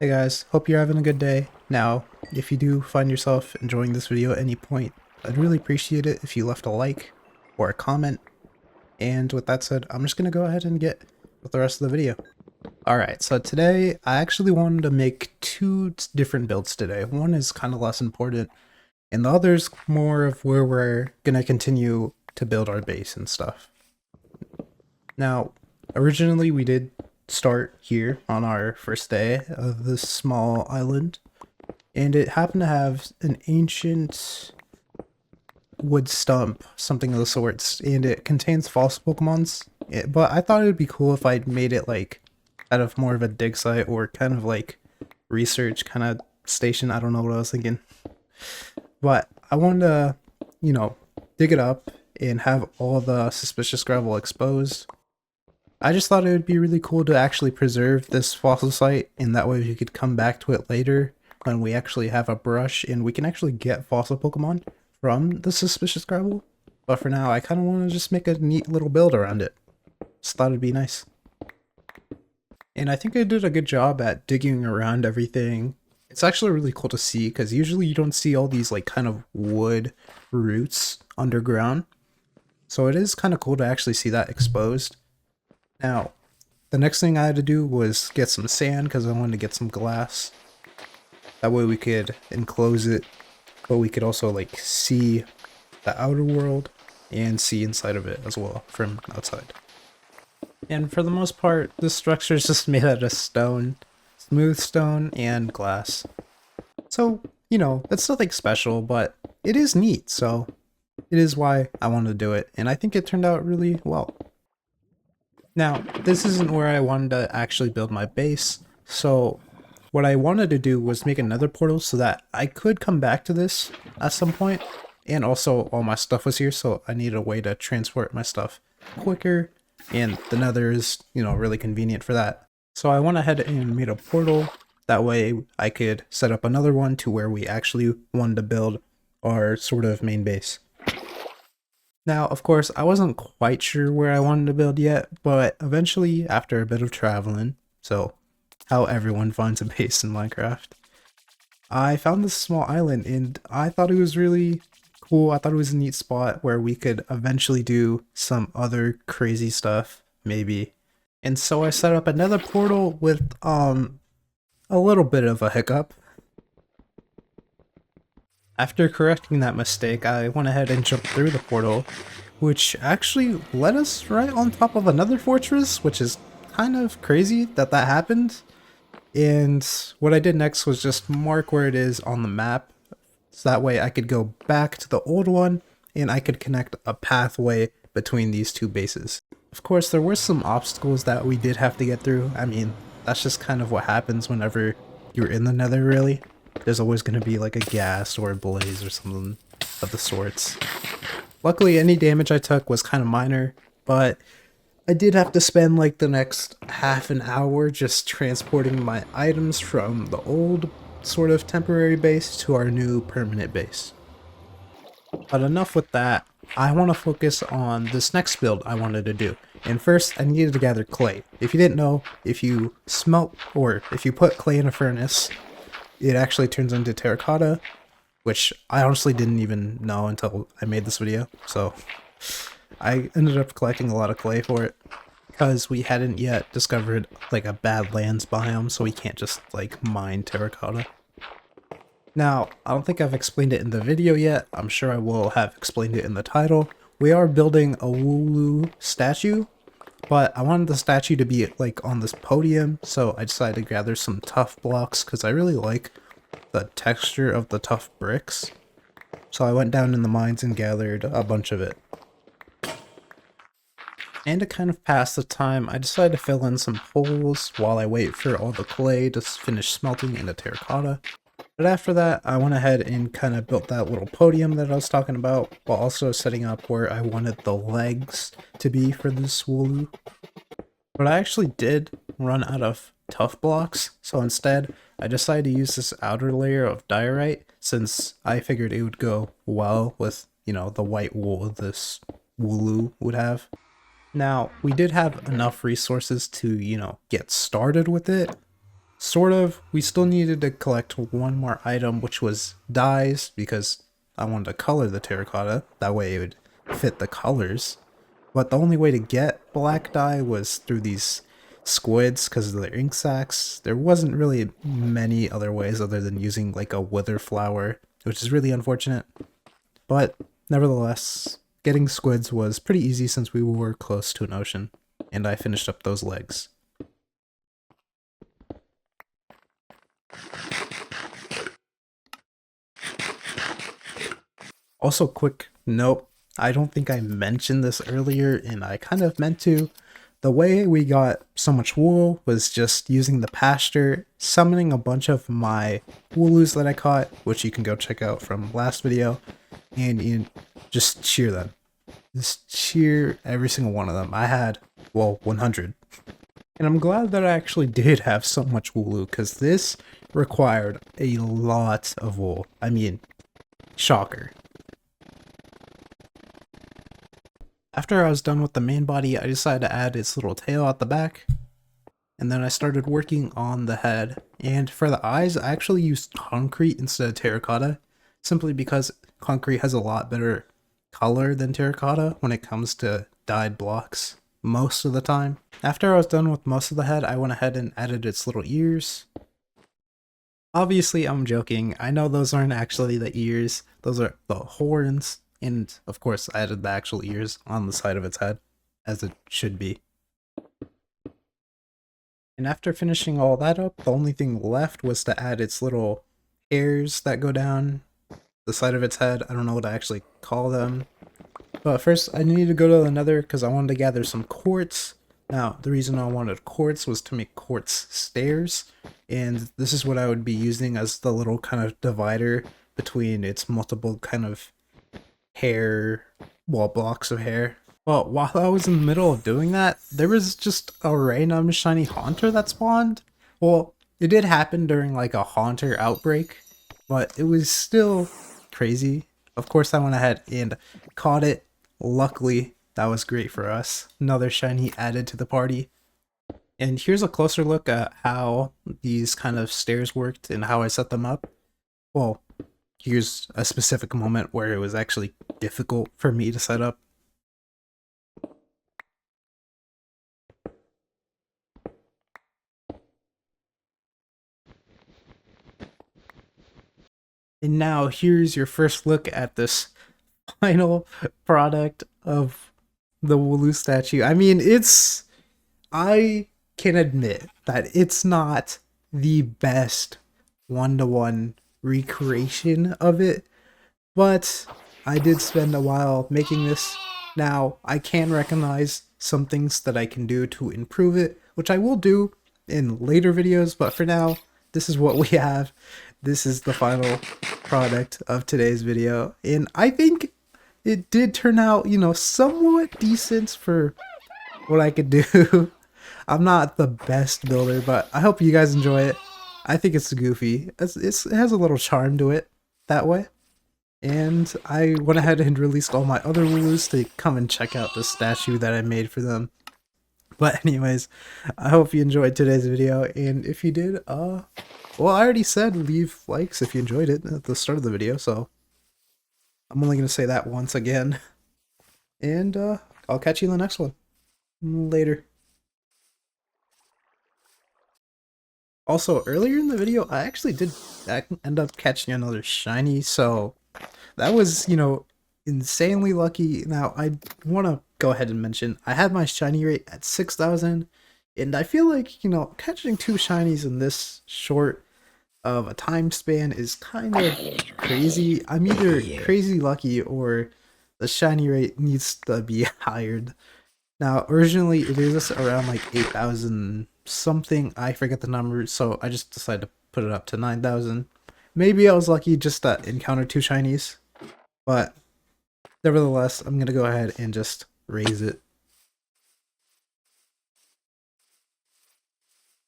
Hey guys, hope you're having a good day. Now, if you do find yourself enjoying this video at any point, I'd really appreciate it if you left a like or a comment. And with that said, I'm just going to go ahead and get with the rest of the video. Alright, so today I actually wanted to make two different builds today. One is kind of less important, and the other is more of where we're going to continue to build our base and stuff. Now, originally we did start here on our first day of this small island, and it happened to have an ancient wood stump, something of the sorts, and it contains false Pokemons. But I thought it would be cool if I made it like out of more of a dig site or kind of like research kind of station. I don't know what I was thinking, but I wanted to, dig it up and have all the suspicious gravel exposed. I just thought it would be really cool to actually preserve this fossil site, and that way we could come back to it later when we actually have a brush and we can actually get fossil Pokemon from the suspicious gravel. But for now, I kind of want to just make a neat little build around it. Just thought it'd be nice. And I think I did a good job at digging around everything. It's actually really cool to see because usually you don't see all these like kind of wood roots underground. So it is kind of cool to actually see that exposed. Now, the next thing I had to do was get some sand because I wanted to get some glass. That way we could enclose it, but we could also like see the outer world and see inside of it as well from outside. And for the most part, this structure is just made out of stone, smooth stone, and glass. So, it's nothing special, but it is neat, so it is why I wanted to do it, and I think it turned out really well. Now, this isn't where I wanted to actually build my base, so what I wanted to do was make another portal so that I could come back to this at some point, and also all my stuff was here, so I needed a way to transport my stuff quicker, and the nether is, really convenient for that. So I went ahead and made a portal, that way I could set up another one to where we actually wanted to build our sort of main base. Now, of course, I wasn't quite sure where I wanted to build yet, but eventually, after a bit of traveling, so how everyone finds a base in Minecraft, I found this small island, and I thought it was really cool. I thought it was a neat spot where we could eventually do some other crazy stuff, maybe. And so I set up another portal with, a little bit of a hiccup. After correcting that mistake, I went ahead and jumped through the portal, which actually led us right on top of another fortress, which is kind of crazy that that happened. And what I did next was just mark where it is on the map, so that way I could go back to the old one and I could connect a pathway between these two bases. Of course, there were some obstacles that we did have to get through. I mean, that's just kind of what happens whenever you're in the nether, really. There's always going to be like a gas or a blaze or something of the sorts. Luckily, any damage I took was kind of minor, but I did have to spend like the next half an hour just transporting my items from the old sort of temporary base to our new permanent base. But enough with that, I want to focus on this next build I wanted to do. And first, I needed to gather clay. If you didn't know, if you smelt or if you put clay in a furnace, it actually turns into terracotta, which I honestly didn't even know until I made this video. So I ended up collecting a lot of clay for it because we hadn't yet discovered like a Badlands biome, so we can't just like mine terracotta. Now, I don't think I've explained it in the video yet. I'm sure I will have explained it in the title. We are building a Wooloo statue, but I wanted the statue to be like on this podium, so I decided to gather some tough blocks because I really like the texture of the tough bricks. So I went down in the mines and gathered a bunch of it. And to kind of pass the time, I decided to fill in some holes while I wait for all the clay to finish smelting into terracotta. But after that, I went ahead and kind of built that little podium that I was talking about, while also setting up where I wanted the legs to be for this Wooloo. But I actually did run out of tough blocks, so instead, I decided to use this outer layer of diorite, since I figured it would go well with, the white wool this Wooloo would have. Now, we did have enough resources to, get started with it, Sort of. We still needed to collect one more item, which was dyes, because I wanted to color the terracotta. That way it would fit the colors. But the only way to get black dye was through these squids because of their ink sacs. There wasn't really many other ways other than using like a wither flower, which is really unfortunate. But nevertheless, getting squids was pretty easy since we were close to an ocean, and I finished up those legs. Also, quick note, I don't think I mentioned this earlier, and I kind of meant to. The way we got so much wool was just using the pasture, summoning a bunch of my Wooloos that I caught, which you can go check out from last video, and you just shear them. Just shear every single one of them. I had, well, 100. And I'm glad that I actually did have so much Wooloo, because this required a lot of wool. I mean, shocker. After I was done with the main body, I decided to add its little tail at the back. And then I started working on the head. And for the eyes, I actually used concrete instead of terracotta, simply because concrete has a lot better color than terracotta when it comes to dyed blocks most of the time. After I was done with most of the head, I went ahead and added its little ears. Obviously, I'm joking. I know those aren't actually the ears. Those are the horns. And of course, I added the actual ears on the side of its head, as it should be. And after finishing all that up, the only thing left was to add its little hairs that go down the side of its head. I don't know what to actually call them. But first, I needed to go to the nether because I wanted to gather some quartz. Now, the reason I wanted quartz was to make quartz stairs. And this is what I would be using as the little kind of divider between its multiple kind of hair, well, blocks of hair. Well, while I was in the middle of doing that, there was just a random shiny haunter that spawned. Well, it did happen during like a haunter outbreak, but it was still crazy. Of course, I went ahead and caught it. Luckily, that was great for us. Another shiny added to the party. And here's a closer look at how these kind of stairs worked and how I set them up. Well, here's a specific moment where it was actually difficult for me to set up. And now here's your first look at this final product of the Wooloo statue. I mean, I can admit that it's not the best one-to-one recreation of it, but I did spend a while making this. Now, I can recognize some things that I can do to improve it, which I will do in later videos, but for now, this is what we have. This is the final product of today's video, and I think it did turn out, you know, somewhat decent for what I could do. I'm not the best builder, but I hope you guys enjoy it. I think it's goofy. It has a little charm to it that way. And I went ahead and released all my other Wooloos to come and check out the statue that I made for them. But anyways, I hope you enjoyed today's video, and if you did, well, I already said leave likes if you enjoyed it at the start of the video, so I'm only going to say that once again. And I'll catch you in the next one. Later. Also, earlier in the video, I actually did end up catching another shiny, so that was, you know, insanely lucky. Now, I want to go ahead and mention, I had my shiny rate at 6,000, and I feel like, you know, catching 2 shinies in this short of a time span is kind of crazy. I'm either crazy lucky or the shiny rate needs to be higher. Now, originally it is around like 8,000 something, I forget the number, so I just decided to put it up to 9,000. Maybe I was lucky just to encounter 2 shinies, but nevertheless, I'm gonna go ahead and just raise it.